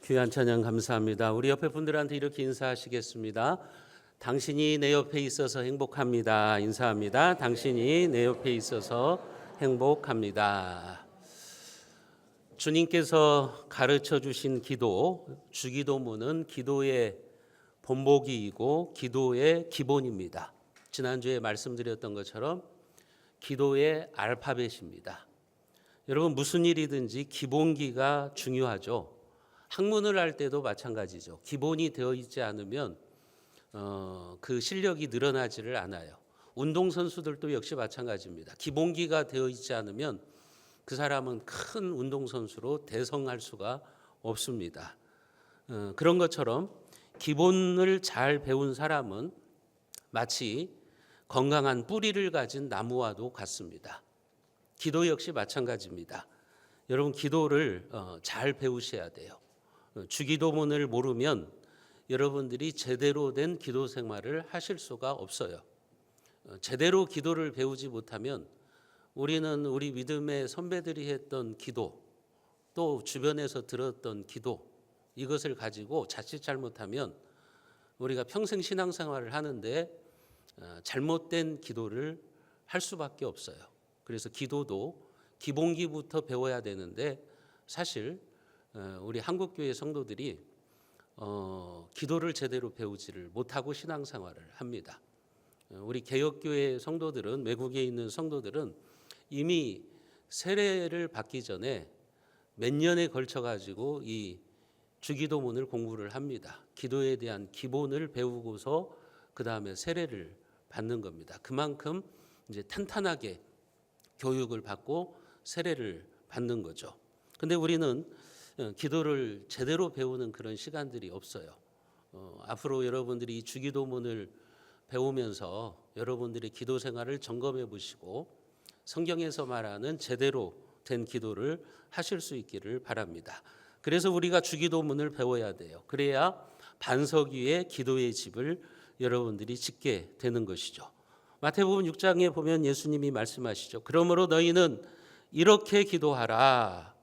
귀한 찬양 감사합니다. 우리 옆에 분들한테 이렇게 인사하시겠습니다. 당신이 내 옆에 있어서 행복합니다. 인사합니다. 당신이 내 옆에 있어서 행복합니다. 주님께서 가르쳐 주신 기도, 주기도문은 기도의 본보기이고 기도의 기본입니다. 지난주에 말씀드렸던 것처럼 기도의 알파벳입니다. 여러분, 무슨 일이든지 기본기가 중요하죠. 학문을 할 때도 마찬가지죠. 기본이 되어 있지 않으면 그 실력이 늘어나지를 않아요. 운동선수들도 역시 마찬가지입니다. 기본기가 되어 있지 않으면 그 사람은 큰 운동선수로 대성할 수가 없습니다. 그런 것처럼 기본을 잘 배운 사람은 마치 건강한 뿌리를 가진 나무와도 같습니다. 기도 역시 마찬가지입니다. 여러분, 기도를 잘 배우셔야 돼요. 주기도문을 모르면 여러분들이 제대로 된 기도 생활을 하실 수가 없어요. 제대로 기도를 배우지 못하면 우리는 우리 믿음의 선배들이 했던 기도, 또 주변에서 들었던 기도, 이것을 가지고 자칫 잘못하면 우리가 평생 신앙생활을 하는데 잘못된 기도를 할 수밖에 없어요. 그래서 기도도 기본기부터 배워야 되는데 사실 우리 한국교회 성도들이 기도를 제대로 배우지를 못하고 신앙생활을 합니다. 우리 개혁교회 성도들은, 외국에 있는 성도들은 이미 세례를 받기 전에 몇 년에 걸쳐 가지고 이 주기도문을 공부를 합니다. 기도에 대한 기본을 배우고서 그 다음에 세례를 받는 겁니다. 그만큼 이제 탄탄하게 교육을 받고 세례를 받는 거죠. 근데 우리는 기도를 제대로 배우는 그런 시간들이 없어요. 앞으로 여러분들이 이 주기도문을 배우면서 여러분들의 기도 생활을 점검해 보시고 성경에서 말하는 제대로 된 기도를 하실 수 있기를 바랍니다. 그래서 우리가 주기도문을 배워야 돼요. 그래야 반석 위에 기도의 집을 여러분들이 짓게 되는 것이죠. 마태복음 6장에 보면 예수님이 말씀하시죠. 그러므로 너희는 이렇게 기도하라.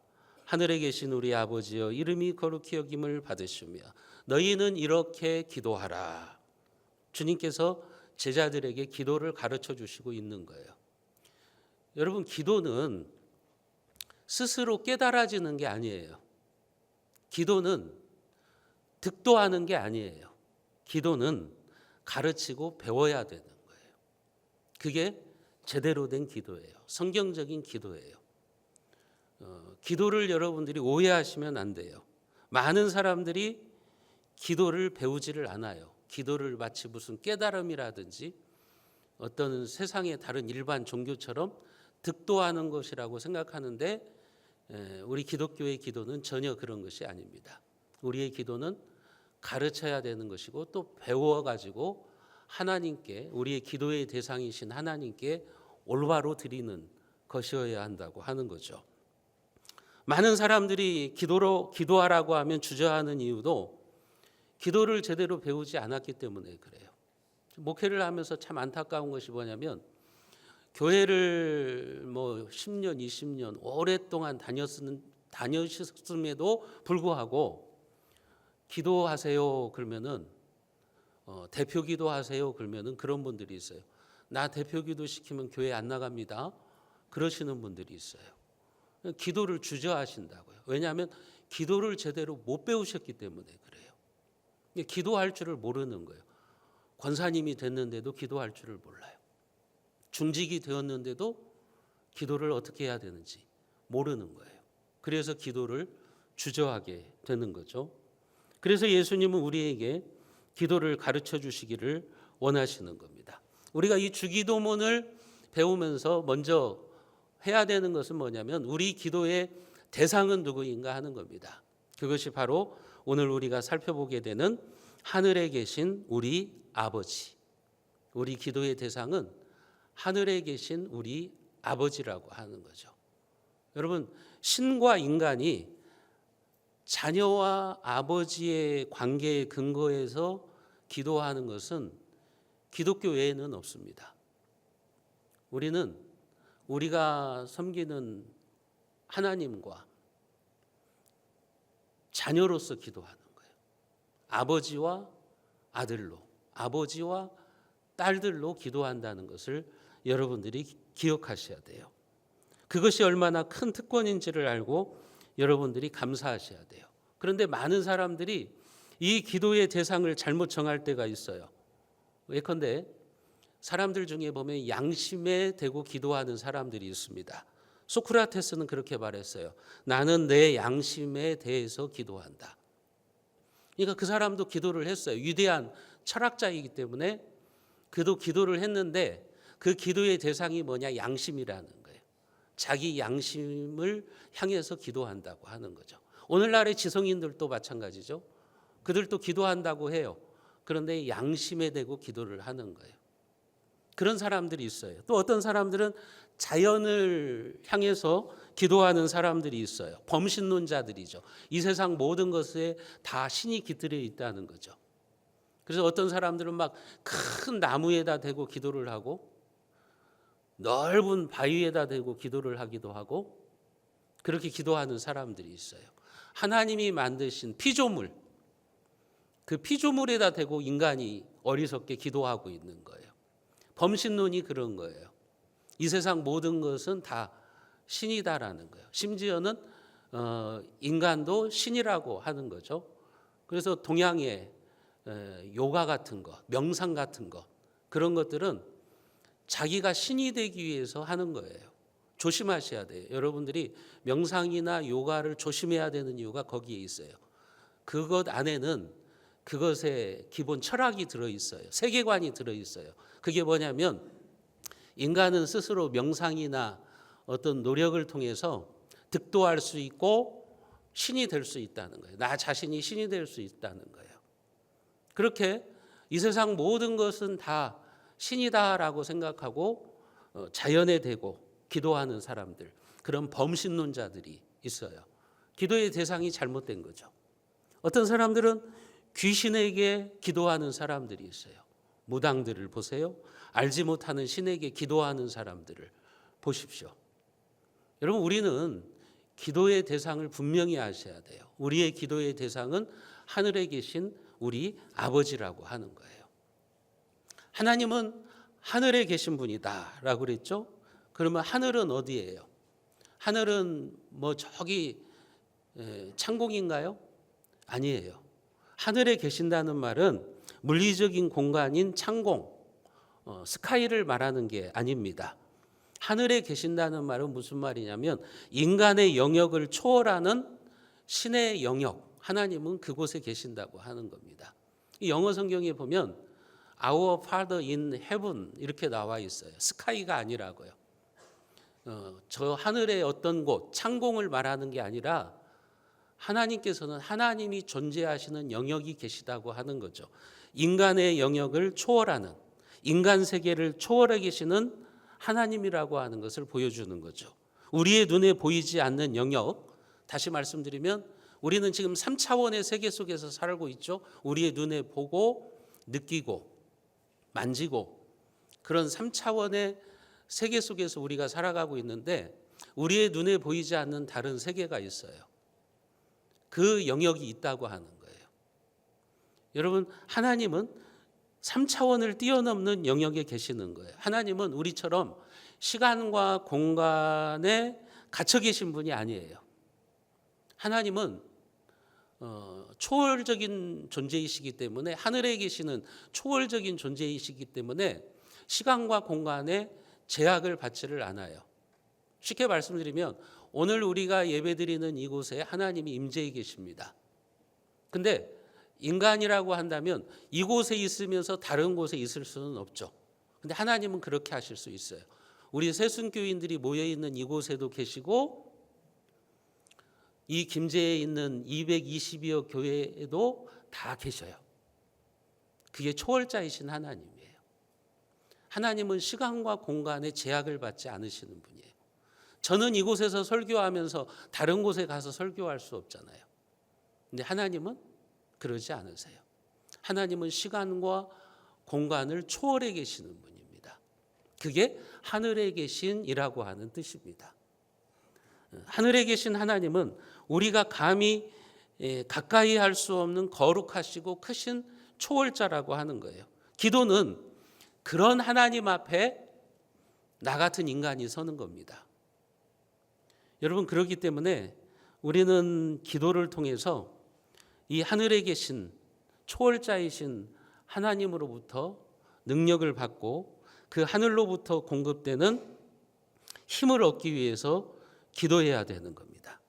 하늘에 계신 우리 아버지여, 이름이 거룩히 여김을 받으시며 너희는 이렇게 기도하라. 주님께서 제자들에게 기도를 가르쳐 주시고 있는 거예요. 여러분, 기도는 스스로 깨달아지는 게 아니에요. 기도는 득도하는 게 아니에요. 기도는 가르치고 배워야 되는 거예요. 그게 제대로 된 기도예요. 성경적인 기도예요. 기도를 여러분들이 오해하시면 안 돼요. 많은 사람들이 기도를 배우지를 않아요. 기도를 마치 무슨 깨달음이라든지 어떤 세상의 다른 일반 종교처럼 득도하는 것이라고 생각하는데 우리 기독교의 기도는 전혀 그런 것이 아닙니다. 우리의 기도는 가르쳐야 되는 것이고 또 배워가지고 하나님께, 우리의 기도의 대상이신 하나님께 올바로 드리는 것이어야 한다고 하는 거죠. 많은 사람들이 기도하라고 하면 주저하는 이유도 기도를 제대로 배우지 않았기 때문에 그래요. 목회를 하면서 참 안타까운 것이 뭐냐면 교회를 10년, 20년 오랫동안 다녔음에도 불구하고 기도하세요 그러면은 대표 기도하세요 그러면은 그런 분들이 있어요. 나 대표 기도 시키면 교회 안 나갑니다. 그러시는 분들이 있어요. 기도를 주저하신다고요. 왜냐하면 기도를 제대로 못 배우셨기 때문에 그래요. 기도할 줄을 모르는 거예요. 권사님이 됐는데도 기도할 줄을 몰라요. 중직이 되었는데도 기도를 어떻게 해야 되는지 모르는 거예요. 그래서 기도를 주저하게 되는 거죠. 그래서 예수님은 우리에게 기도를 가르쳐 주시기를 원하시는 겁니다. 우리가 이 주기도문을 배우면서 먼저 해야 되는 것은 뭐냐면 우리 기도의 대상은 누구인가 하는 겁니다. 그것이 바로 오늘 우리가 살펴보게 되는 하늘에 계신 우리 아버지. 우리 기도의 대상은 하늘에 계신 우리 아버지라고 하는 거죠. 여러분, 신과 인간이 자녀와 아버지의 관계의 근거에서 기도하는 것은 기독교 외에는 없습니다. 우리는 우리가 섬기는 하나님과 자녀로서 기도하는 거예요. 아버지와 아들로, 아버지와 딸들로 기도한다는 것을 여러분들이 기억하셔야 돼요. 그것이 얼마나 큰 특권인지를 알고 여러분들이 감사하셔야 돼요. 그런데 많은 사람들이 이 기도의 대상을 잘못 정할 때가 있어요. 예컨대 사람들 중에 보면 양심에 대고 기도하는 사람들이 있습니다. 소크라테스는 그렇게 말했어요. 나는 내 양심에 대해서 기도한다. 그러니까 그 사람도 기도를 했어요. 위대한 철학자이기 때문에 그도 기도를 했는데 그 기도의 대상이 뭐냐? 양심이라는 거예요. 자기 양심을 향해서 기도한다고 하는 거죠. 오늘날의 지성인들도 마찬가지죠. 그들도 기도한다고 해요. 그런데 양심에 대고 기도를 하는 거예요. 그런 사람들이 있어요. 또 어떤 사람들은 자연을 향해서 기도하는 사람들이 있어요. 범신론자들이죠. 이 세상 모든 것에 다 신이 깃들여 있다는 거죠. 그래서 어떤 사람들은 막 큰 나무에다 대고 기도를 하고 넓은 바위에다 대고 기도를 하기도 하고 그렇게 기도하는 사람들이 있어요. 하나님이 만드신 피조물, 그 피조물에다 대고 인간이 어리석게 기도하고 있는 거예요. 범신론이 그런 거예요. 이 세상 모든 것은 다 신이다라는 거예요. 심지어는 인간도 신이라고 하는 거죠. 그래서 동양의 요가 같은 것, 명상 같은 것, 그런 것들은 자기가 신이 되기 위해서 하는 거예요. 조심하셔야 돼요. 여러분들이 명상이나 요가를 조심해야 되는 이유가 거기에 있어요. 그것 안에는 그것의 기본 철학이 들어있어요. 세계관이 들어있어요. 그게 뭐냐면 인간은 스스로 명상이나 어떤 노력을 통해서 득도할 수 있고 신이 될 수 있다는 거예요. 나 자신이 신이 될 수 있다는 거예요. 그렇게 이 세상 모든 것은 다 신이다라고 생각하고 자연에 대고 기도하는 사람들, 그런 범신론자들이 있어요. 기도의 대상이 잘못된 거죠. 어떤 사람들은 귀신에게 기도하는 사람들이 있어요. 무당들을 보세요. 알지 못하는 신에게 기도하는 사람들을 보십시오. 여러분, 우리는 기도의 대상을 분명히 아셔야 돼요. 우리의 기도의 대상은 하늘에 계신 우리 아버지라고 하는 거예요. 하나님은 하늘에 계신 분이다라고 그랬죠. 그러면 하늘은 어디예요? 하늘은 뭐 저기 창공인가요? 아니에요. 하늘에 계신다는 말은 물리적인 공간인 창공, 스카이를 말하는 게 아닙니다. 하늘에 계신다는 말은 무슨 말이냐면 인간의 영역을 초월하는 신의 영역, 하나님은 그곳에 계신다고 하는 겁니다. 이 영어 성경에 보면 Our Father in Heaven 이렇게 나와 있어요. 스카이가 아니라고요. 저 하늘의 어떤 곳, 창공을 말하는 게 아니라 하나님께서는 하나님이 존재하시는 영역이 계시다고 하는 거죠. 인간의 영역을 초월하는, 인간 세계를 초월해 계시는 하나님이라고 하는 것을 보여주는 거죠. 우리의 눈에 보이지 않는 영역, 다시 말씀드리면 우리는 지금 3차원의 세계 속에서 살고 있죠. 우리의 눈에 보고 느끼고 만지고 그런 3차원의 세계 속에서 우리가 살아가고 있는데 우리의 눈에 보이지 않는 다른 세계가 있어요. 그 영역이 있다고 하는 거예요. 여러분, 하나님은 3차원을 뛰어넘는 영역에 계시는 거예요. 하나님은 우리처럼 시간과 공간에 갇혀 계신 분이 아니에요. 하나님은 초월적인 존재이시기 때문에, 하늘에 계시는 초월적인 존재이시기 때문에 시간과 공간에 제약을 받지를 않아요. 쉽게 말씀드리면 오늘 우리가 예배드리는 이곳에 하나님이 임재해 계십니다. 근데 인간이라고 한다면 이곳에 있으면서 다른 곳에 있을 수는 없죠. 근데 하나님은 그렇게 하실 수 있어요. 우리 새순교인들이 모여있는 이곳에도 계시고 이 김제에 있는 220여 교회에도 다 계셔요. 그게 초월자이신 하나님이에요. 하나님은 시간과 공간에 제약을 받지 않으시는 분이에요. 저는 이곳에서 설교하면서 다른 곳에 가서 설교할 수 없잖아요. 근데 하나님은 그러지 않으세요. 하나님은 시간과 공간을 초월해 계시는 분입니다. 그게 하늘에 계신이라고 하는 뜻입니다. 하늘에 계신 하나님은 우리가 감히 가까이 할 수 없는 거룩하시고 크신 초월자라고 하는 거예요. 기도는 그런 하나님 앞에 나 같은 인간이 서는 겁니다. 여러분, 그렇기 때문에 우리는 기도를 통해서 이 하늘에 계신 초월자이신 하나님으로부터 능력을 받고 그 하늘로부터 공급되는 힘을 얻기 위해서 기도해야 되는 겁니다.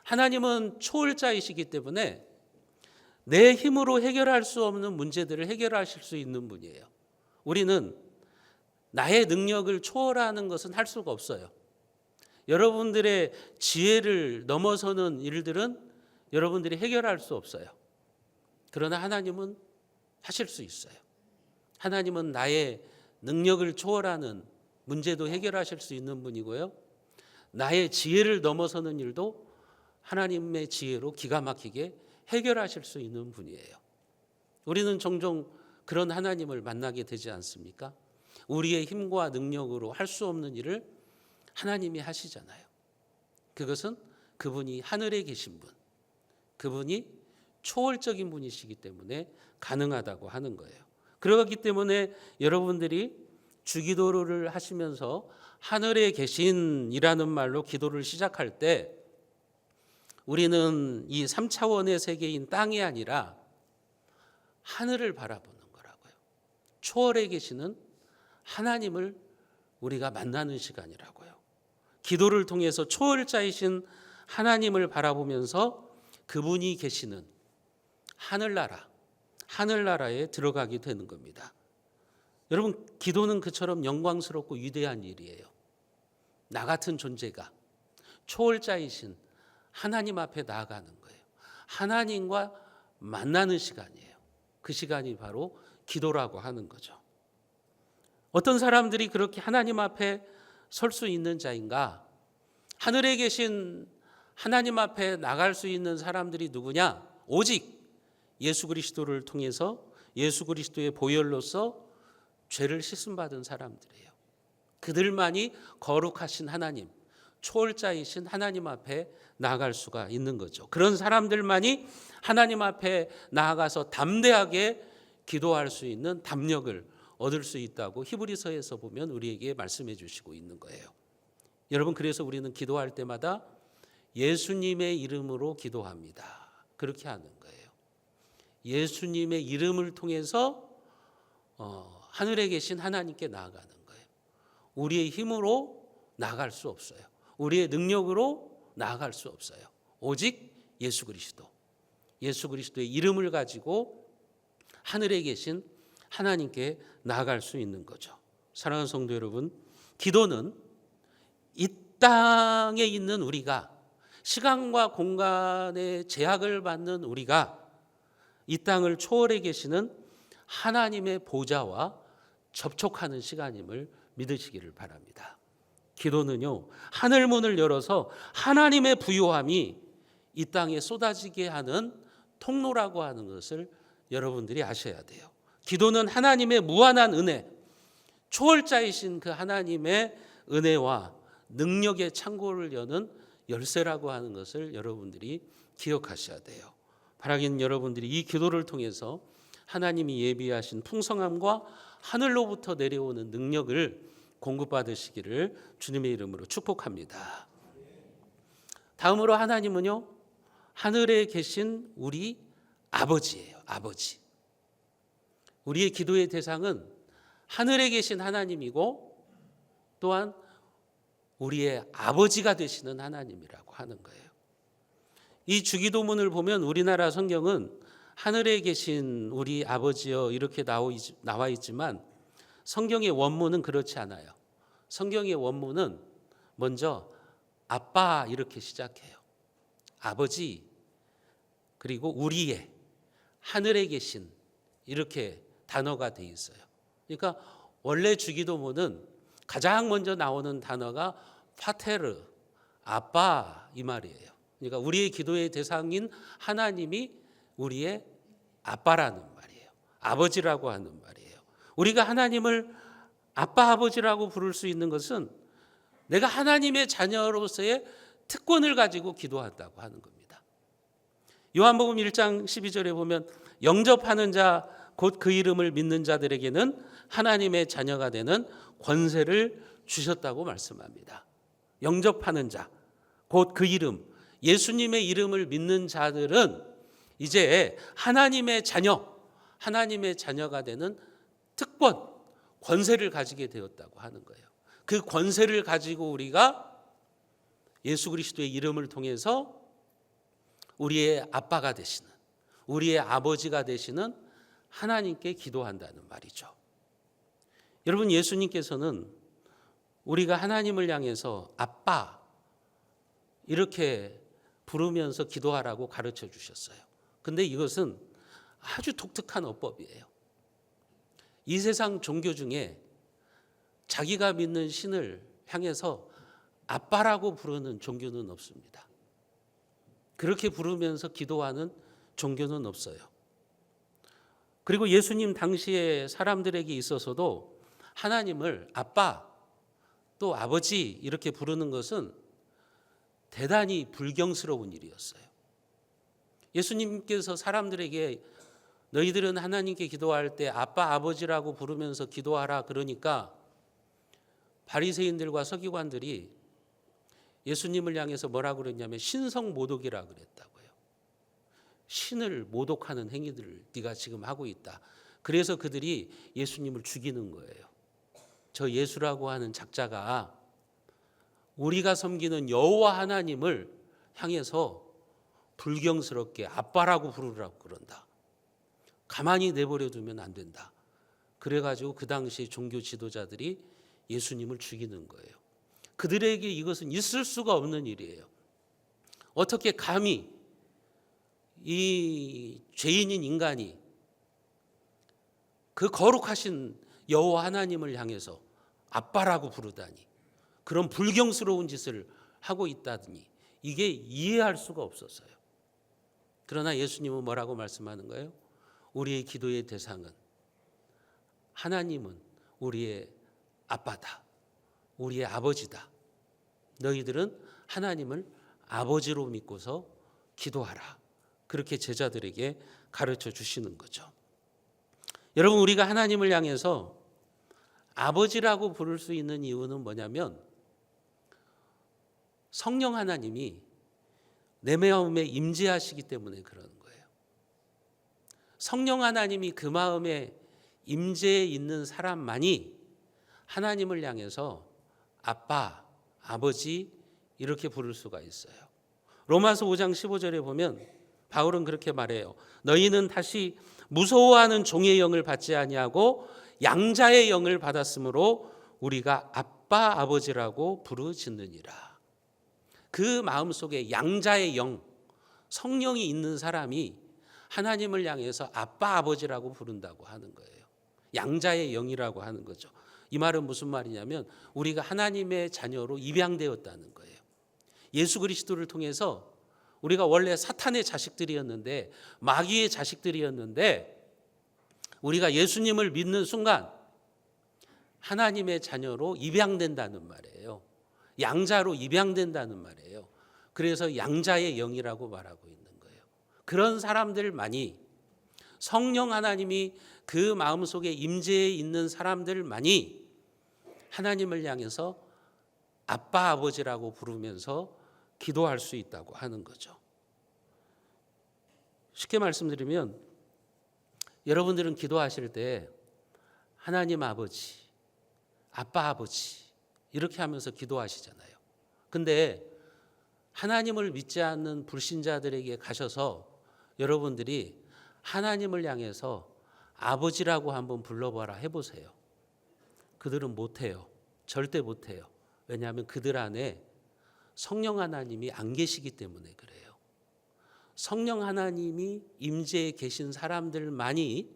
하나님은 초월자이시기 때문에 내 힘으로 해결할 수 없는 문제들을 해결하실 수 있는 분이에요. 우리는 나의 능력을 초월하는 것은 할 수가 없어요. 여러분들의 지혜를 넘어서는 일들은 여러분들이 해결할 수 없어요. 그러나 하나님은 하실 수 있어요. 하나님은 나의 능력을 초월하는 문제도 해결하실 수 있는 분이고요. 나의 지혜를 넘어서는 일도 하나님의 지혜로 기가 막히게 해결하실 수 있는 분이에요. 우리는 종종 그런 하나님을 만나게 되지 않습니까? 우리의 힘과 능력으로 할 수 없는 일을 하나님이 하시잖아요. 그것은 그분이 하늘에 계신 분, 그분이 초월적인 분이시기 때문에 가능하다고 하는 거예요. 그렇기 때문에 여러분들이 주기도를 하시면서 하늘에 계신이라는 말로 기도를 시작할 때 우리는 이 3차원의 세계인 땅이 아니라 하늘을 바라보는 거라고요. 초월에 계시는 하나님을 우리가 만나는 시간이라고요. 기도를 통해서 초월자이신 하나님을 바라보면서 그분이 계시는 하늘나라에 들어가게 되는 겁니다. 여러분, 기도는 그처럼 영광스럽고 위대한 일이에요. 나 같은 존재가 초월자이신 하나님 앞에 나아가는 거예요. 하나님과 만나는 시간이에요. 그 시간이 바로 기도라고 하는 거죠. 어떤 사람들이 그렇게 하나님 앞에 설 수 있는 자인가? 하늘에 계신 하나님 앞에 나갈 수 있는 사람들이 누구냐? 오직 예수 그리스도를 통해서 예수 그리스도의 보혈로서 죄를 씻음받은 사람들이에요. 그들만이 거룩하신 하나님, 초월자이신 하나님 앞에 나아갈 수가 있는 거죠. 그런 사람들만이 하나님 앞에 나아가서 담대하게 기도할 수 있는 담력을 얻을 수 있다고 히브리서에서 보면 우리에게 말씀해 주시고 있는 거예요. 여러분, 그래서 우리는 기도할 때마다 예수님의 이름으로 기도합니다. 그렇게 하는 거예요. 예수님의 이름을 통해서 하늘에 계신 하나님께 나아가는 거예요. 우리의 힘으로 나아갈 수 없어요. 우리의 능력으로 나아갈 수 없어요. 오직 예수 그리스도의 이름을 가지고 하늘에 계신 하나님께 나아갈 수 있는 거죠. 사랑하는 성도 여러분, 기도는 이 땅에 있는 우리가, 시간과 공간의 제약을 받는 우리가 이 땅을 초월해 계시는 하나님의 보좌와 접촉하는 시간임을 믿으시기를 바랍니다. 기도는요, 하늘 문을 열어서 하나님의 부요함이 이 땅에 쏟아지게 하는 통로라고 하는 것을 여러분들이 아셔야 돼요. 기도는 하나님의 무한한 은혜, 초월자이신 그 하나님의 은혜와 능력의 창고를 여는 열쇠라고 하는 것을 여러분들이 기억하셔야 돼요. 바라기는 여러분들이 이 기도를 통해서 하나님이 예비하신 풍성함과 하늘로부터 내려오는 능력을 공급받으시기를 주님의 이름으로 축복합니다. 다음으로 하나님은요, 하늘에 계신 우리 아버지예요. 아버지. 우리의 기도의 대상은 하늘에 계신 하나님이고 또한 우리의 아버지가 되시는 하나님이라고 하는 거예요. 이 주기도문을 보면 우리나라 성경은 하늘에 계신 우리 아버지여 이렇게 나와 있지만 성경의 원문은 그렇지 않아요. 성경의 원문은 먼저 아빠 이렇게 시작해요. 아버지, 그리고 우리의, 하늘에 계신, 이렇게 단어가 돼 있어요. 그러니까 원래 주기도문은 가장 먼저 나오는 단어가 파테르, 아빠, 이 말이에요. 그러니까 우리의 기도의 대상인 하나님이 우리의 아빠라는 말이에요. 아버지라고 하는 말이에요. 우리가 하나님을 아빠, 아버지라고 부를 수 있는 것은 내가 하나님의 자녀로서의 특권을 가지고 기도한다고 하는 겁니다. 요한복음 1장 12절에 보면 영접하는 자 곧 그 이름을 믿는 자들에게는 하나님의 자녀가 되는 권세를 주셨다고 말씀합니다. 영접하는 자 곧 그 이름, 예수님의 이름을 믿는 자들은 이제 하나님의 자녀가 되는 특권, 권세를 가지게 되었다고 하는 거예요. 그 권세를 가지고 우리가 예수 그리스도의 이름을 통해서 우리의 아빠가 되시는, 우리의 아버지가 되시는 하나님께 기도한다는 말이죠. 여러분, 예수님께서는 우리가 하나님을 향해서 아빠 이렇게 부르면서 기도하라고 가르쳐 주셨어요. 근데 이것은 아주 독특한 어법이에요. 이 세상 종교 중에 자기가 믿는 신을 향해서 아빠라고 부르는 종교는 없습니다. 그렇게 부르면서 기도하는 종교는 없어요. 그리고 예수님 당시에 사람들에게 있어서도 하나님을 아빠 또 아버지 이렇게 부르는 것은 대단히 불경스러운 일이었어요. 예수님께서 사람들에게 너희들은 하나님께 기도할 때 아빠 아버지라고 부르면서 기도하라 그러니까 바리새인들과 서기관들이 예수님을 향해서 뭐라고 그랬냐면 신성모독이라 그랬다고요. 신을 모독하는 행위들을 네가 지금 하고 있다. 그래서 그들이 예수님을 죽이는 거예요. 저 예수라고 하는 작자가 우리가 섬기는 여호와 하나님을 향해서 불경스럽게 아빠라고 부르라고 그런다. 가만히 내버려 두면 안 된다. 그래가지고 그 당시 종교 지도자들이 예수님을 죽이는 거예요. 그들에게 이것은 있을 수가 없는 일이에요. 어떻게 감히 이 죄인인 인간이 그 거룩하신 여호와 하나님을 향해서 아빠라고 부르다니, 그런 불경스러운 짓을 하고 있다니, 이게 이해할 수가 없었어요. 그러나 예수님은 뭐라고 말씀하는 거예요? 우리의 기도의 대상은 하나님은 우리의 아빠다. 우리의 아버지다. 너희들은 하나님을 아버지로 믿고서 기도하라. 그렇게 제자들에게 가르쳐 주시는 거죠. 여러분, 우리가 하나님을 향해서 아버지라고 부를 수 있는 이유는 뭐냐면 성령 하나님이 내 마음에 임재하시기 때문에 그러는 거예요. 성령 하나님이 그 마음에 임재해 있는 사람만이 하나님을 향해서 아빠, 아버지 이렇게 부를 수가 있어요. 로마서 5장 15절에 보면 바울은 그렇게 말해요. 너희는 다시 무서워하는 종의 영을 받지 아니하고 양자의 영을 받았으므로 우리가 아빠, 아버지라고 부르짖느니라. 그 마음속에 양자의 영, 성령이 있는 사람이 하나님을 향해서 아빠, 아버지라고 부른다고 하는 거예요. 양자의 영이라고 하는 거죠. 이 말은 무슨 말이냐면 우리가 하나님의 자녀로 입양되었다는 거예요. 예수 그리스도를 통해서 우리가 원래 사탄의 자식들이었는데, 마귀의 자식들이었는데, 우리가 예수님을 믿는 순간 하나님의 자녀로 입양된다는 말이에요. 양자로 입양된다는 말이에요. 그래서 양자의 영이라고 말하고 있는 거예요. 그런 사람들만이, 성령 하나님이 그 마음속에 임재해 있는 사람들만이 하나님을 향해서 아빠, 아버지라고 부르면서 기도할 수 있다고 하는 거죠. 쉽게 말씀드리면 여러분들은 기도하실 때 하나님 아버지, 아빠 아버지 이렇게 하면서 기도하시잖아요. 근데 하나님을 믿지 않는 불신자들에게 가셔서 여러분들이 하나님을 향해서 아버지라고 한번 불러봐라 해보세요. 그들은 못해요. 절대 못해요. 왜냐하면 그들 안에 성령 하나님이 안 계시기 때문에 그래요. 성령 하나님이 임재해 계신 사람들만이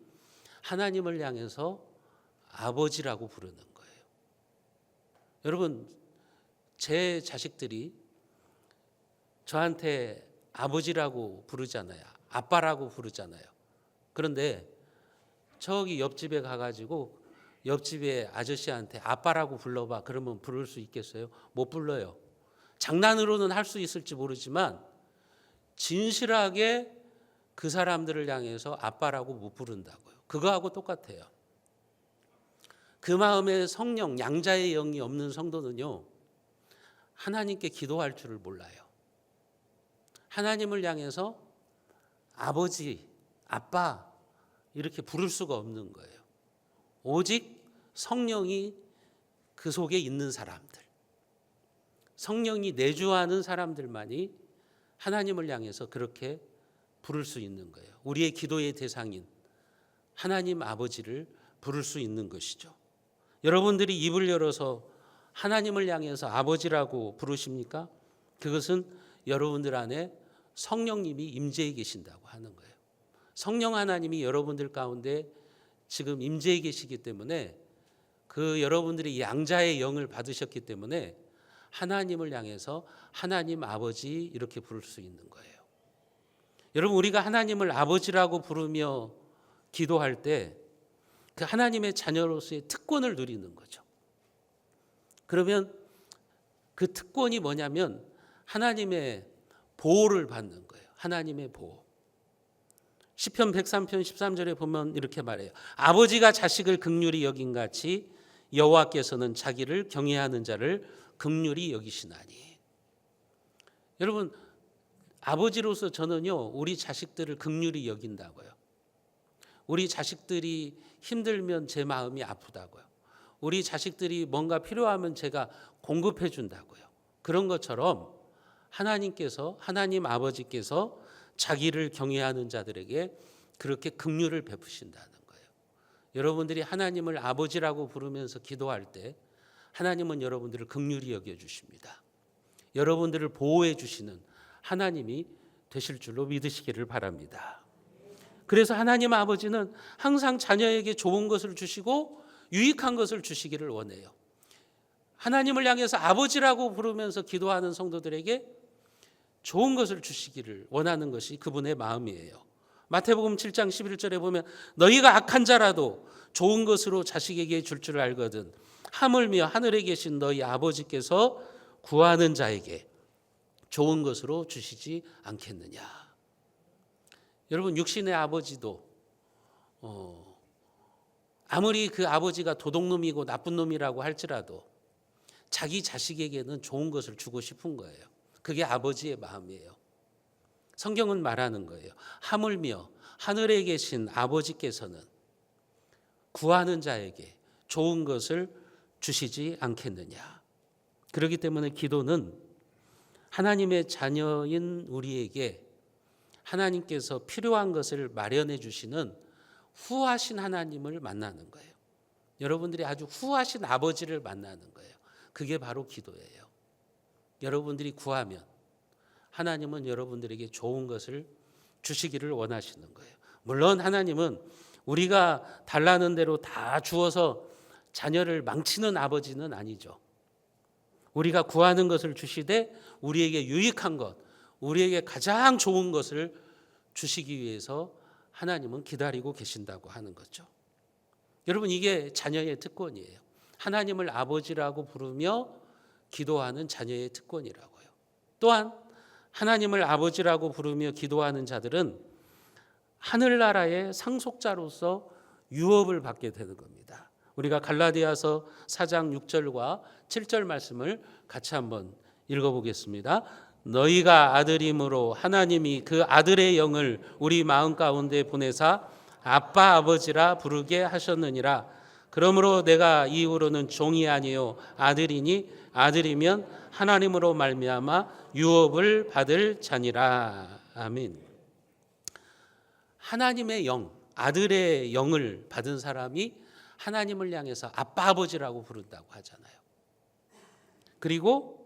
하나님을 향해서 아버지라고 부르는 거예요. 여러분, 제 자식들이 저한테 아버지라고 부르잖아요. 아빠라고 부르잖아요. 그런데 저기 옆집에 가가지고 옆집에 아저씨한테 아빠라고 불러봐. 그러면 부를 수 있겠어요? 못 불러요. 장난으로는 할 수 있을지 모르지만 진실하게 그 사람들을 향해서 아빠라고 못 부른다고요. 그거하고 똑같아요. 그 마음에 성령, 양자의 영이 없는 성도는요, 하나님께 기도할 줄을 몰라요. 하나님을 향해서 아버지, 아빠 이렇게 부를 수가 없는 거예요. 오직 성령이 그 속에 있는 사람들, 성령이 내주하는 사람들만이 하나님을 향해서 그렇게 부를 수 있는 거예요. 우리의 기도의 대상인 하나님 아버지를 부를 수 있는 것이죠. 여러분들이 입을 열어서 하나님을 향해서 아버지라고 부르십니까? 그것은 여러분들 안에 성령님이 임재해 계신다고 하는 거예요. 성령 하나님이 여러분들 가운데 지금 임재해 계시기 때문에 그 여러분들이 양자의 영을 받으셨기 때문에 하나님을 향해서 하나님 아버지 이렇게 부를 수 있는 거예요. 여러분, 우리가 하나님을 아버지라고 부르며 기도할 때 그 하나님의 자녀로서의 특권을 누리는 거죠. 그러면 그 특권이 뭐냐면 하나님의 보호를 받는 거예요. 하나님의 보호. 시편 103편 13절에 보면 이렇게 말해요. 아버지가 자식을 긍휼히 여긴 같이 여호와께서는 자기를 경외하는 자를 긍휼히 여기시나니. 여러분, 아버지로서 저는요, 우리 자식들을 긍휼히 여긴다고요. 우리 자식들이 힘들면 제 마음이 아프다고요. 우리 자식들이 뭔가 필요하면 제가 공급해 준다고요. 그런 것처럼 하나님 아버지께서 자기를 경외하는 자들에게 그렇게 긍휼을 베푸신다는 거예요. 여러분들이 하나님을 아버지라고 부르면서 기도할 때 하나님은 여러분들을 긍휼히 여겨주십니다. 여러분들을 보호해 주시는 하나님이 되실 줄로 믿으시기를 바랍니다. 그래서 하나님 아버지는 항상 자녀에게 좋은 것을 주시고 유익한 것을 주시기를 원해요. 하나님을 향해서 아버지라고 부르면서 기도하는 성도들에게 좋은 것을 주시기를 원하는 것이 그분의 마음이에요. 마태복음 7장 11절에 보면 너희가 악한 자라도 좋은 것으로 자식에게 줄 줄 알거든 하물며 하늘에 계신 너희 아버지께서 구하는 자에게 좋은 것으로 주시지 않겠느냐. 여러분, 육신의 아버지도 아무리 그 아버지가 도둑놈이고 나쁜 놈이라고 할지라도 자기 자식에게는 좋은 것을 주고 싶은 거예요. 그게 아버지의 마음이에요. 성경은 말하는 거예요. 하물며 하늘에 계신 아버지께서는 구하는 자에게 좋은 것을 주시지 않겠느냐. 그렇기 때문에 기도는 하나님의 자녀인 우리에게 하나님께서 필요한 것을 마련해 주시는 후하신 하나님을 만나는 거예요. 여러분들이 아주 후하신 아버지를 만나는 거예요. 그게 바로 기도예요. 여러분들이 구하면 하나님은 여러분들에게 좋은 것을 주시기를 원하시는 거예요. 물론 하나님은 우리가 달라는 대로 다 주어서 자녀를 망치는 아버지는 아니죠. 우리가 구하는 것을 주시되 우리에게 유익한 것, 우리에게 가장 좋은 것을 주시기 위해서 하나님은 기다리고 계신다고 하는 거죠. 여러분, 이게 자녀의 특권이에요. 하나님을 아버지라고 부르며 기도하는 자녀의 특권이라고요. 또한 하나님을 아버지라고 부르며 기도하는 자들은 하늘나라의 상속자로서 유업을 받게 되는 겁니다. 우리가 갈라디아서 4장 6절과 7절 말씀을 같이 한번 읽어보겠습니다. 너희가 아들임으로 하나님이 그 아들의 영을 우리 마음 가운데 보내사 아빠 아버지라 부르게 하셨느니라. 그러므로 내가 이후로는 종이 아니요 아들이니 아들이면 하나님으로 말미암아 유업을 받을 자니라. 아멘. 하나님의 영, 아들의 영을 받은 사람이 하나님을 향해서 아빠 아버지라고 부른다고 하잖아요. 그리고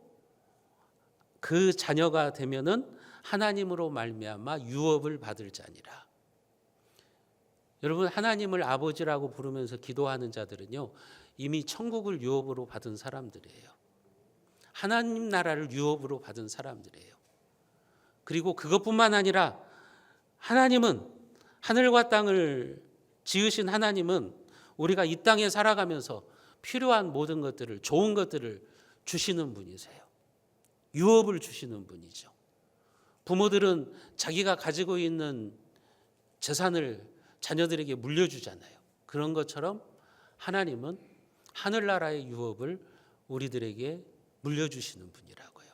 그 자녀가 되면은 하나님으로 말미암아 유업을 받을 자니라. 여러분, 하나님을 아버지라고 부르면서 기도하는 자들은요, 이미 천국을 유업으로 받은 사람들이에요. 하나님 나라를 유업으로 받은 사람들이에요. 그리고 그것뿐만 아니라 하나님은, 하늘과 땅을 지으신 하나님은 우리가 이 땅에 살아가면서 필요한 모든 것들을, 좋은 것들을 주시는 분이세요. 유업을 주시는 분이죠. 부모들은 자기가 가지고 있는 재산을 자녀들에게 물려주잖아요. 그런 것처럼 하나님은 하늘나라의 유업을 우리들에게 물려주시는 분이라고요.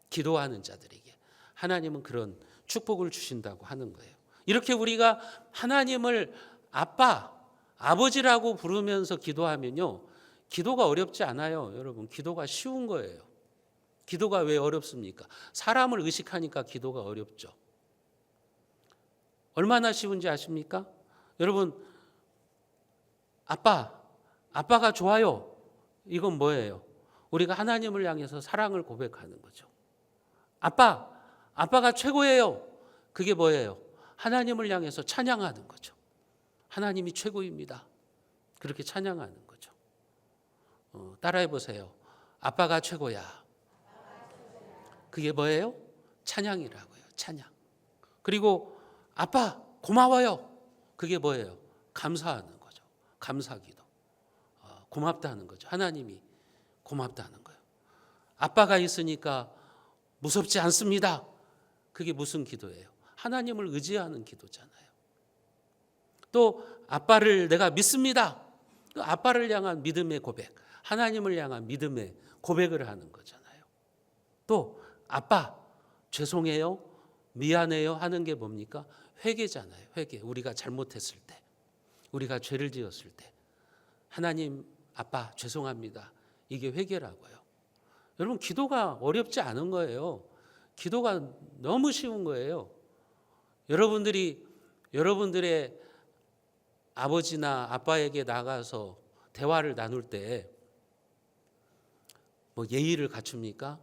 기도하는 자들에게 하나님은 그런 축복을 주신다고 하는 거예요. 이렇게 우리가 하나님을 아빠, 아버지라고 부르면서 기도하면요, 기도가 어렵지 않아요. 여러분, 기도가 쉬운 거예요. 기도가 왜 어렵습니까? 사람을 의식하니까 기도가 어렵죠. 얼마나 쉬운지 아십니까? 여러분, 아빠가 좋아요. 이건 뭐예요? 우리가 하나님을 향해서 사랑을 고백하는 거죠. 아빠가 최고예요. 그게 뭐예요? 하나님을 향해서 찬양하는 거죠. 하나님이 최고입니다. 그렇게 찬양하는 거죠. 따라해 보세요. 아빠가 최고야. 그게 뭐예요? 찬양이라고요. 찬양. 그리고 아빠 고마워요. 그게 뭐예요? 감사하는 거죠. 감사기도. 고맙다는 거죠. 하나님이 고맙다는 거예요. 아빠가 있으니까 무섭지 않습니다. 그게 무슨 기도예요? 하나님을 의지하는 기도잖아요. 또 아빠를 내가 믿습니다. 아빠를 향한 믿음의 고백, 하나님을 향한 믿음의 고백을 하는 거잖아요. 또 아빠 죄송해요, 미안해요 하는 게 뭡니까? 회개잖아요. 회개. 우리가 잘못했을 때, 우리가 죄를 지었을 때 하나님 아빠 죄송합니다. 이게 회개라고요. 여러분, 기도가 어렵지 않은 거예요. 기도가 너무 쉬운 거예요. 여러분들의 아버지나 아빠에게 나가서 대화를 나눌 때 뭐 예의를 갖춥니까?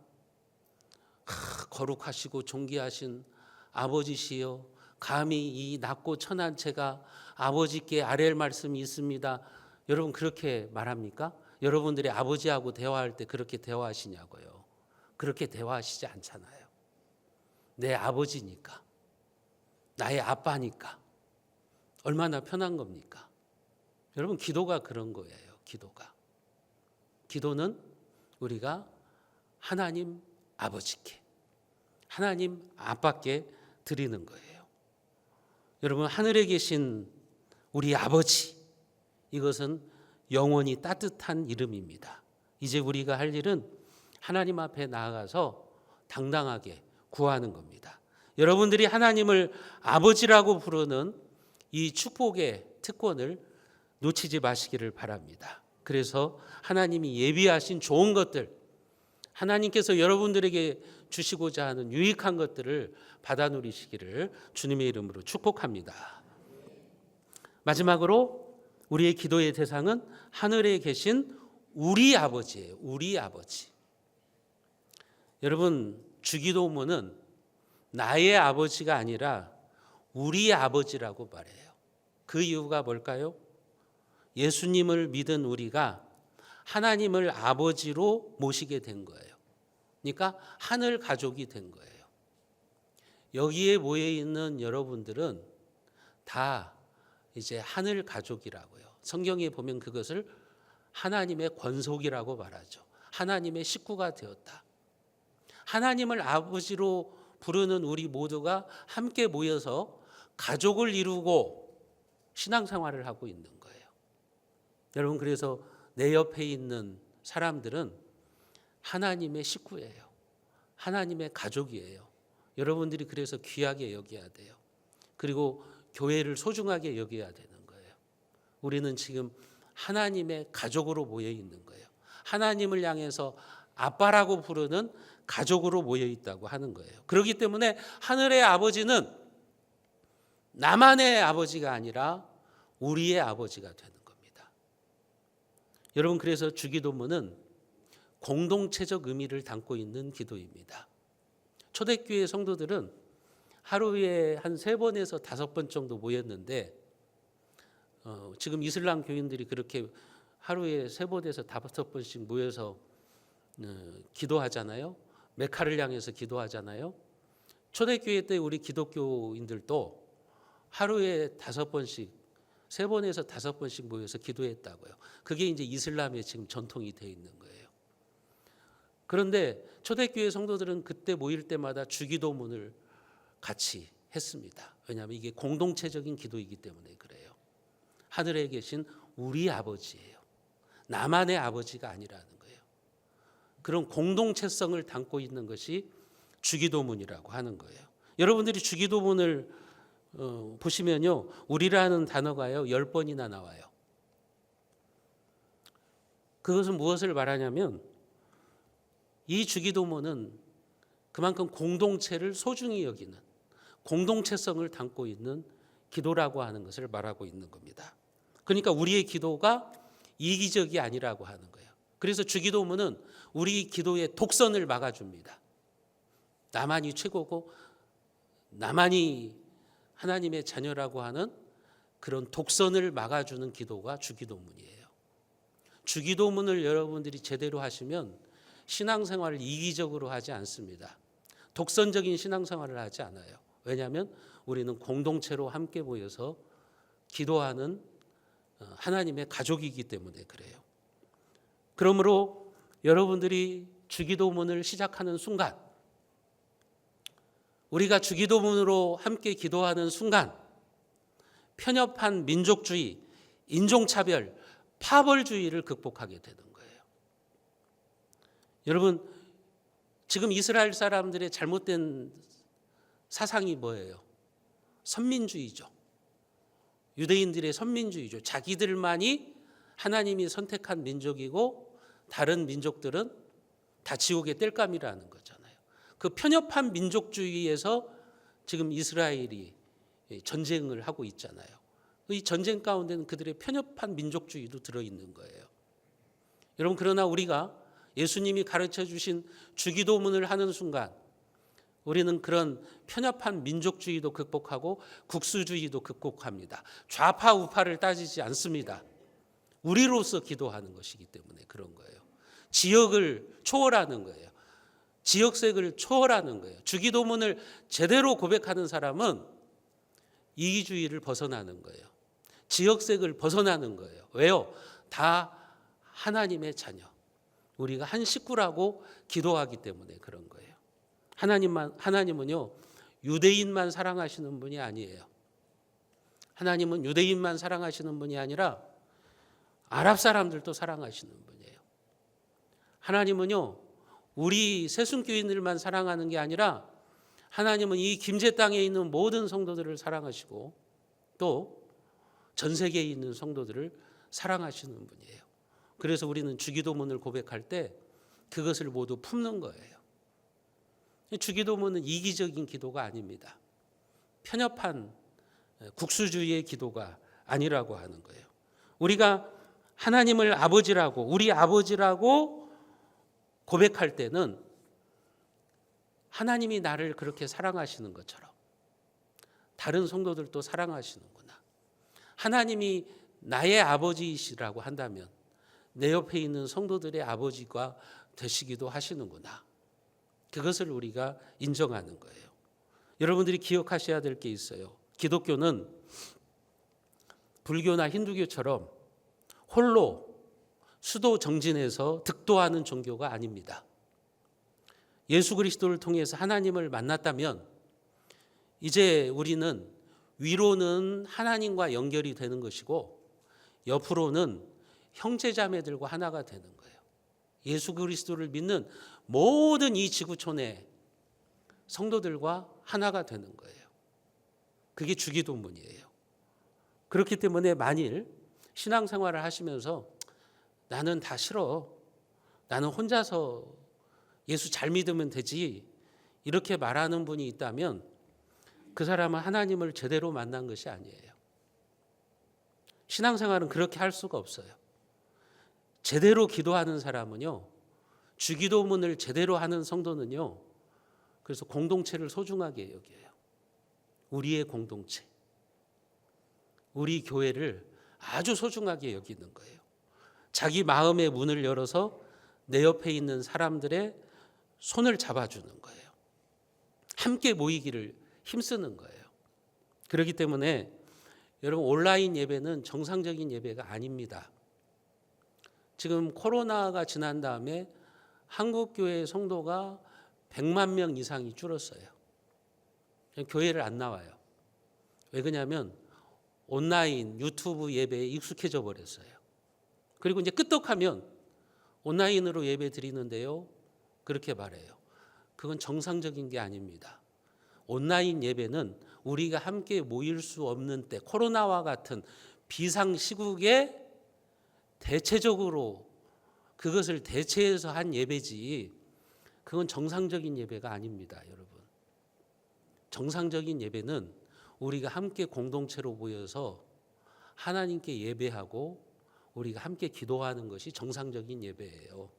거룩하시고 존귀하신 아버지시여, 감히 이 낮고 천한 제가 아버지께 아뢰할 말씀이 있습니다. 여러분, 그렇게 말합니까? 여러분들이 아버지하고 대화할 때 그렇게 대화하시냐고요. 그렇게 대화하시지 않잖아요. 내 아버지니까, 나의 아빠니까 얼마나 편한 겁니까? 여러분, 기도가 그런 거예요. 기도는 우리가 하나님 아버지께, 하나님 아빠께 드리는 거예요. 여러분, 하늘에 계신 우리 아버지, 이것은 영원히 따뜻한 이름입니다. 이제 우리가 할 일은 하나님 앞에 나아가서 당당하게 구하는 겁니다. 여러분들이 하나님을 아버지라고 부르는 이 축복의 특권을 놓치지 마시기를 바랍니다. 그래서 하나님이 예비하신 좋은 것들, 하나님께서 여러분들에게 주시고자 하는 유익한 것들을 받아 누리시기를 주님의 이름으로 축복합니다. 마지막으로 우리의 기도의 대상은 하늘에 계신 우리 아버지예요. 우리 아버지. 여러분, 주기도문은 나의 아버지가 아니라 우리 아버지라고 말해요. 그 이유가 뭘까요? 예수님을 믿은 우리가 하나님을 아버지로 모시게 된 거예요. 그러니까 하늘 가족이 된 거예요. 여기에 모여 있는 여러분들은 다 이제 하늘 가족이라고요. 성경에 보면 그것을 하나님의 권속이라고 말하죠. 하나님의 식구가 되었다. 하나님을 아버지로 부르는 우리 모두가 함께 모여서 가족을 이루고 신앙생활을 하고 있는 거예요. 여러분, 그래서 내 옆에 있는 사람들은 하나님의 식구예요. 하나님의 가족이에요. 여러분들이 그래서 귀하게 여겨야 돼요. 그리고 교회를 소중하게 여겨야 되는 거예요. 우리는 지금 하나님의 가족으로 모여 있는 거예요. 하나님을 향해서 아빠라고 부르는 가족으로 모여 있다고 하는 거예요. 그렇기 때문에 하늘의 아버지는 나만의 아버지가 아니라 우리의 아버지가 되는 겁니다. 여러분, 그래서 주기도문은 공동체적 의미를 담고 있는 기도입니다. 초대교회 성도들은 하루에 한 3번에서 5번 정도 모였는데 지금 이슬람 교인들이 그렇게 하루에 3번에서 5번씩 모여서 기도하잖아요. 메카를 향해서 기도하잖아요. 초대교회 때 우리 기독교인들도 하루에 5번씩 3번에서 5번씩 모여서 기도했다고요. 그게 이제 이슬람의 지금 전통이 되어 있는 거예요. 그런데 초대교회 성도들은 그때 모일 때마다 주기도문을 같이 했습니다. 왜냐하면 이게 공동체적인 기도이기 때문에 그래요. 하늘에 계신 우리 아버지예요. 나만의 아버지가 아니라는 거예요. 그런 공동체성을 담고 있는 것이 주기도문이라고 하는 거예요. 여러분들이 주기도문을 보시면요, 우리라는 단어가요 10번이나 나와요. 그것은 무엇을 말하냐면 이 주기도문은 그만큼 공동체를 소중히 여기는, 공동체성을 담고 있는 기도라고 하는 것을 말하고 있는 겁니다. 그러니까 우리의 기도가 이기적이 아니라고 하는 거예요. 그래서 주기도문은 우리 기도의 독선을 막아줍니다. 나만이 최고고 나만이 하나님의 자녀라고 하는 그런 독선을 막아주는 기도가 주기도문이에요. 주기도문을 여러분들이 제대로 하시면 신앙생활을 이기적으로 하지 않습니다. 독선적인 신앙생활을 하지 않아요. 왜냐하면 우리는 공동체로 함께 모여서 기도하는 하나님의 가족이기 때문에 그래요. 그러므로 여러분들이 주기도문을 시작하는 순간, 우리가 주기도문으로 함께 기도하는 순간 편협한 민족주의, 인종차별, 파벌주의를 극복하게 되는 거예요. 여러분, 지금 이스라엘 사람들의 잘못된 사상이 뭐예요? 선민주의죠. 유대인들의 선민주의죠. 자기들만이 하나님이 선택한 민족이고 다른 민족들은 다 지옥의 땔감이라는 거잖아요. 그 편협한 민족주의에서 지금 이스라엘이 전쟁을 하고 있잖아요. 이 전쟁 가운데는 그들의 편협한 민족주의도 들어있는 거예요. 여러분, 그러나 우리가 예수님이 가르쳐 주신 주기도문을 하는 순간 우리는 그런 편협한 민족주의도 극복하고 국수주의도 극복합니다. 좌파 우파를 따지지 않습니다. 우리로서 기도하는 것이기 때문에 그런 거예요. 지역을 초월하는 거예요. 지역색을 초월하는 거예요. 주기도문을 제대로 고백하는 사람은 이기주의를 벗어나는 거예요. 지역색을 벗어나는 거예요. 왜요? 다 하나님의 자녀. 우리가 한 식구라고 기도하기 때문에 그런 거예요. 하나님은요, 유대인만 사랑하시는 분이 아니에요. 하나님은 유대인만 사랑하시는 분이 아니라 아랍 사람들도 사랑하시는 분이에요. 하나님은요, 우리 새순교인들만 사랑하는 게 아니라 하나님은 이 김제 땅에 있는 모든 성도들을 사랑하시고 또 전 세계에 있는 성도들을 사랑하시는 분이에요. 그래서 우리는 주기도문을 고백할 때 그것을 모두 품는 거예요. 주기도문은 이기적인 기도가 아닙니다. 편협한 국수주의의 기도가 아니라고 하는 거예요. 우리가 하나님을 아버지라고, 우리 아버지라고 고백할 때는 하나님이 나를 그렇게 사랑하시는 것처럼 다른 성도들도 사랑하시는구나. 하나님이 나의 아버지이시라고 한다면 내 옆에 있는 성도들의 아버지가 되시기도 하시는구나. 그것을 우리가 인정하는 거예요. 여러분들이 기억하셔야 될 게 있어요. 기독교는 불교나 힌두교처럼 홀로 수도 정진해서 득도하는 종교가 아닙니다. 예수 그리스도를 통해서 하나님을 만났다면 이제 우리는 위로는 하나님과 연결이 되는 것이고 옆으로는 형제자매들과 하나가 되는 거예요. 예수 그리스도를 믿는 모든 이 지구촌의 성도들과 하나가 되는 거예요. 그게 주기도문이에요. 그렇기 때문에 만일 신앙생활을 하시면서 나는 다 싫어, 나는 혼자서 예수 잘 믿으면 되지, 이렇게 말하는 분이 있다면 그 사람은 하나님을 제대로 만난 것이 아니에요. 신앙생활은 그렇게 할 수가 없어요. 제대로 기도하는 사람은요, 주기도문을 제대로 하는 성도는요, 그래서 공동체를 소중하게 여겨요. 우리의 공동체, 우리 교회를 아주 소중하게 여기는 거예요. 자기 마음의 문을 열어서 내 옆에 있는 사람들의 손을 잡아주는 거예요. 함께 모이기를 힘쓰는 거예요. 그렇기 때문에 여러분, 온라인 예배는 정상적인 예배가 아닙니다. 지금 코로나가 지난 다음에 한국교회 성도가 100만 명 이상이 줄었어요. 교회를 안 나와요. 왜 그러냐면 온라인 유튜브 예배에 익숙해져 버렸어요. 그리고 이제 끄떡하면 온라인으로 예배 드리는데요, 그렇게 말해요. 그건 정상적인 게 아닙니다. 온라인 예배는 우리가 함께 모일 수 없는 때, 코로나와 같은 비상시국에 대체적으로 그것을 대체해서 한 예배지, 그건 정상적인 예배가 아닙니다, 여러분. 정상적인 예배는 우리가 함께 공동체로 모여서 하나님께 예배하고 우리가 함께 기도하는 것이 정상적인 예배예요.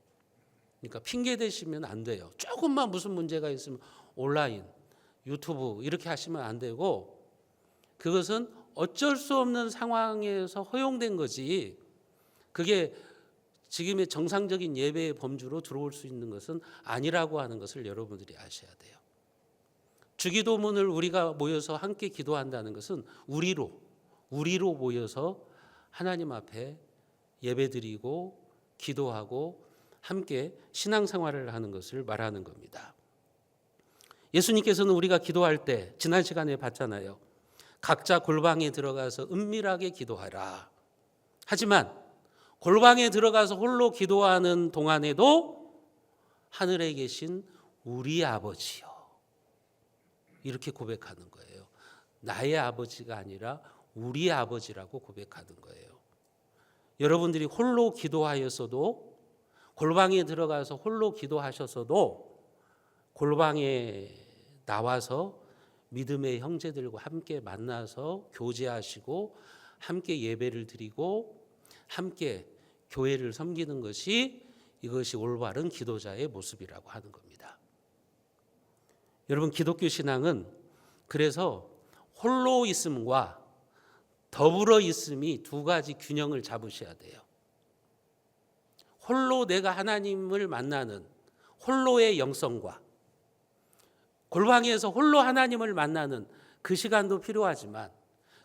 그러니까 핑계 대시면 안 돼요. 조금만 무슨 문제가 있으면 온라인, 유튜브 이렇게 하시면 안 되고, 그것은 어쩔 수 없는 상황에서 허용된 거지, 그게 지금의 정상적인 예배의 범주로 들어올 수 있는 것은 아니라고 하는 것을 여러분들이 아셔야 돼요. 주기도문을 우리가 모여서 함께 기도한다는 것은 우리로 모여서 하나님 앞에 예배드리고 기도하고 함께 신앙생활을 하는 것을 말하는 겁니다. 예수님께서는 우리가 기도할 때 지난 시간에 봤잖아요. 각자 골방에 들어가서 은밀하게 기도하라. 하지만 골방에 들어가서 홀로 기도하는 동안에도 하늘에 계신 우리 아버지요, 이렇게 고백하는 거예요. 나의 아버지가 아니라 우리 아버지라고 고백하는 거예요. 여러분들이 홀로 기도하였어도, 골방에 들어가서 홀로 기도하셨어도 골방에 나와서 믿음의 형제들과 함께 만나서 교제하시고 함께 예배를 드리고 함께 교회를 섬기는 것이, 이것이 올바른 기도자의 모습이라고 하는 겁니다. 여러분, 기독교 신앙은 그래서 홀로 있음과 더불어 있음이 두 가지 균형을 잡으셔야 돼요. 홀로 내가 하나님을 만나는 홀로의 영성과 골방에서 홀로 하나님을 만나는 그 시간도 필요하지만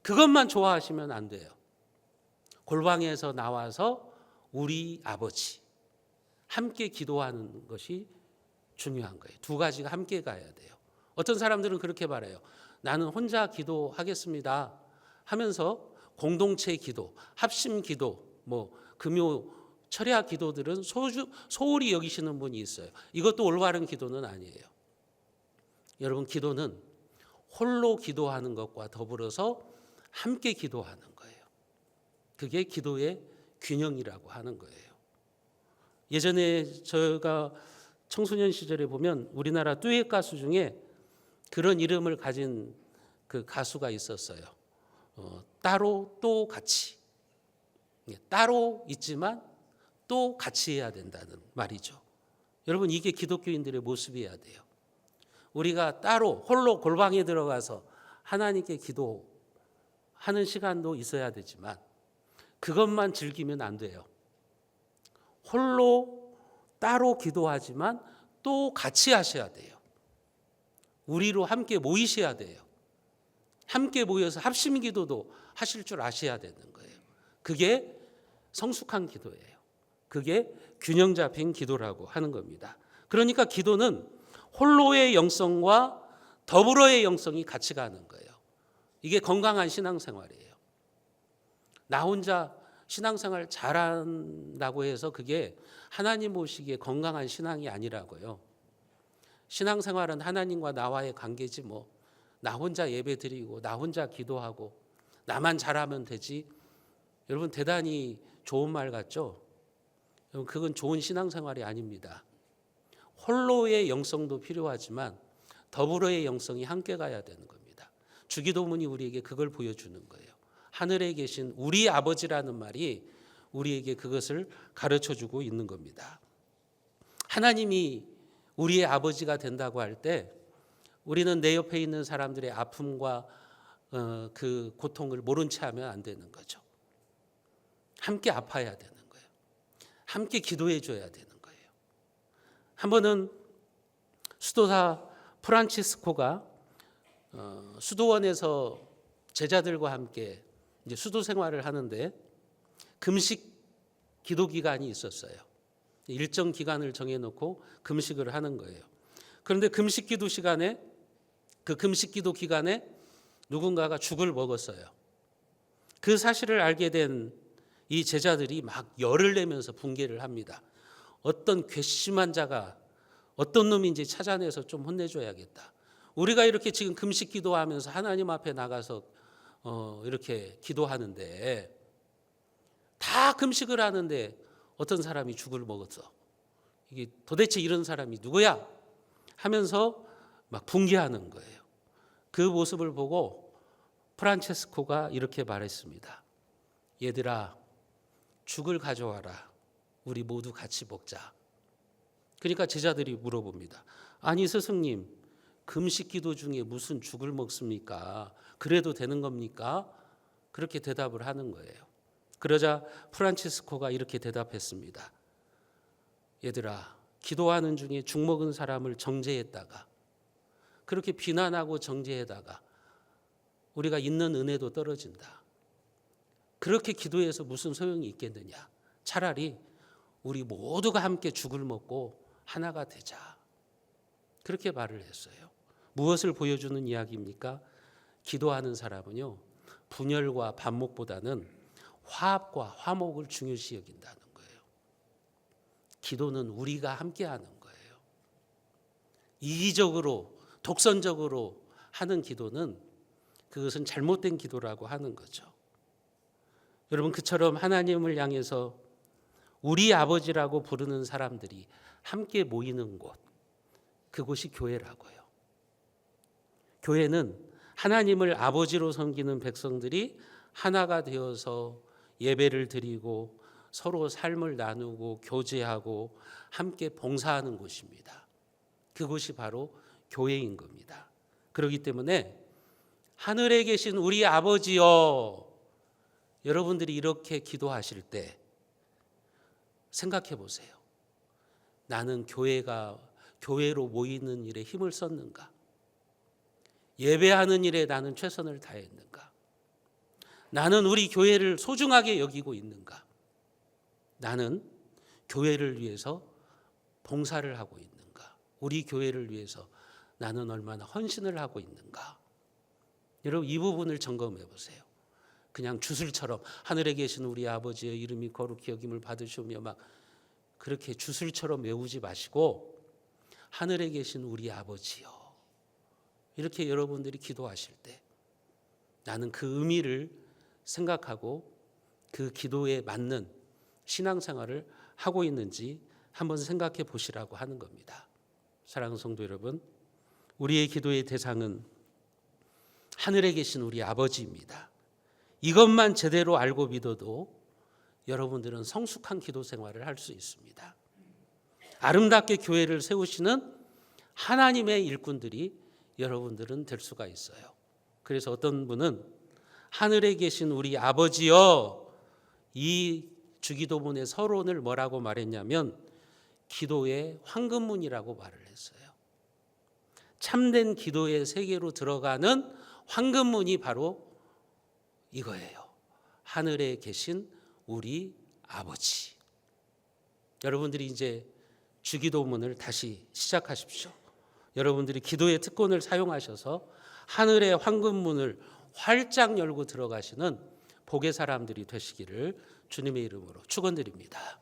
그것만 좋아하시면 안 돼요. 골방에서 나와서 우리 아버지 함께 기도하는 것이 중요한 거예요. 두 가지가 함께 가야 돼요. 어떤 사람들은 그렇게 말해요. 나는 혼자 기도하겠습니다 하면서 공동체 기도, 합심 기도, 금요 철야 기도들은 소홀히 여기시는 분이 있어요. 이것도 올바른 기도는 아니에요. 여러분, 기도는 홀로 기도하는 것과 더불어서 함께 기도하는 거예요. 그게 기도의 균형이라고 하는 거예요. 예전에 저희가 청소년 시절에 보면 우리나라 듀엣 가수 중에 그런 이름을 가진 그 가수가 있었어요. 따로 또 같이. 따로 있지만 또 같이 해야 된다는 말이죠. 여러분, 이게 기독교인들의 모습이어야 돼요. 우리가 따로 홀로 골방에 들어가서 하나님께 기도하는 시간도 있어야 되지만 그것만 즐기면 안 돼요. 홀로 따로 기도하지만 또 같이 하셔야 돼요. 우리로 함께 모이셔야 돼요. 함께 모여서 합심 기도도 하실 줄 아셔야 되는 거예요. 그게 성숙한 기도예요. 그게 균형 잡힌 기도라고 하는 겁니다. 그러니까 기도는 홀로의 영성과 더불어의 영성이 같이 가는 거예요. 이게 건강한 신앙생활이에요. 나 혼자 신앙생활 잘한다고 해서 그게 하나님 보시기에 건강한 신앙이 아니라고요. 신앙생활은 하나님과 나와의 관계지 나 혼자 예배드리고 나 혼자 기도하고 나만 잘하면 되지. 여러분, 대단히 좋은 말 같죠? 여러분, 그건 좋은 신앙생활이 아닙니다. 홀로의 영성도 필요하지만 더불어의 영성이 함께 가야 되는 겁니다. 주기도문이 우리에게 그걸 보여주는 거예요. 하늘에 계신 우리 아버지라는 말이 우리에게 그것을 가르쳐주고 있는 겁니다. 하나님이 우리의 아버지가 된다고 할 때 우리는 내 옆에 있는 사람들의 아픔과 그 고통을 모른 채 하면 안 되는 거죠. 함께 아파야 되는 거예요. 함께 기도해 줘야 되는 거예요. 한 번은 수도사 프란치스코가 수도원에서 제자들과 함께 이제 수도 생활을 하는데 금식 기도 기간이 있었어요. 일정 기간을 정해놓고 금식을 하는 거예요. 그런데 금식 기도 기간에 누군가가 죽을 먹었어요. 그 사실을 알게 된 이 제자들이 막 열을 내면서 분개를 합니다. 어떤 괘씸한 자가 어떤 놈인지 찾아내서 좀 혼내줘야겠다. 우리가 이렇게 지금 금식 기도하면서 하나님 앞에 나가서 이렇게 기도하는데, 다 금식을 하는데 어떤 사람이 죽을 먹었어. 이게 도대체 이런 사람이 누구야? 하면서 막 분개하는 거예요. 그 모습을 보고 프란체스코가 이렇게 말했습니다. 얘들아, 죽을 가져와라. 우리 모두 같이 먹자. 그러니까 제자들이 물어봅니다. 아니 스승님, 금식 기도 중에 무슨 죽을 먹습니까? 그래도 되는 겁니까? 그렇게 대답을 하는 거예요. 그러자 프란치스코가 이렇게 대답했습니다. 얘들아, 기도하는 중에 죽 먹은 사람을 정죄했다가, 그렇게 비난하고 정죄하다가 우리가 있는 은혜도 떨어진다. 그렇게 기도해서 무슨 소용이 있겠느냐. 차라리 우리 모두가 함께 죽을 먹고 하나가 되자. 그렇게 말을 했어요. 무엇을 보여주는 이야기입니까? 기도하는 사람은요, 분열과 반목보다는 화합과 화목을 중요시 여긴다는 거예요. 기도는 우리가 함께 하는 거예요. 이기적으로, 독선적으로 하는 기도는 그것은 잘못된 기도라고 하는 거죠. 여러분, 그처럼 하나님을 향해서 우리 아버지라고 부르는 사람들이 함께 모이는 곳, 그곳이 교회라고요. 교회는 하나님을 아버지로 섬기는 백성들이 하나가 되어서 예배를 드리고 서로 삶을 나누고 교제하고 함께 봉사하는 곳입니다. 그곳이 바로 교회인 겁니다. 그렇기 때문에 하늘에 계신 우리 아버지여, 여러분들이 이렇게 기도하실 때 생각해 보세요. 나는 교회로 모이는 일에 힘을 썼는가? 예배하는 일에 나는 최선을 다했는가? 나는 우리 교회를 소중하게 여기고 있는가? 나는 교회를 위해서 봉사를 하고 있는가? 우리 교회를 위해서 나는 얼마나 헌신을 하고 있는가? 여러분, 이 부분을 점검해 보세요. 그냥 주술처럼 하늘에 계신 우리 아버지의 이름이 거룩히 여김을 받으시오며 막 그렇게 주술처럼 외우지 마시고, 하늘에 계신 우리 아버지요, 이렇게 여러분들이 기도하실 때 나는 그 의미를 생각하고 그 기도에 맞는 신앙생활을 하고 있는지 한번 생각해 보시라고 하는 겁니다. 사랑하는 성도 여러분, 우리의 기도의 대상은 하늘에 계신 우리 아버지입니다. 이것만 제대로 알고 믿어도 여러분들은 성숙한 기도 생활을 할 수 있습니다. 아름답게 교회를 세우시는 하나님의 일꾼들이 여러분들은 될 수가 있어요. 그래서 어떤 분은 하늘에 계신 우리 아버지여, 이 주기도문의 서론을 뭐라고 말했냐면 기도의 황금문이라고 말을 했어요. 참된 기도의 세계로 들어가는 황금문이 바로 이거예요. 하늘에 계신 우리 아버지. 여러분들이 이제 주기도문을 다시 시작하십시오. 여러분들이 기도의 특권을 사용하셔서 하늘의 황금문을 활짝 열고 들어가시는 복의 사람들이 되시기를 주님의 이름으로 축원드립니다.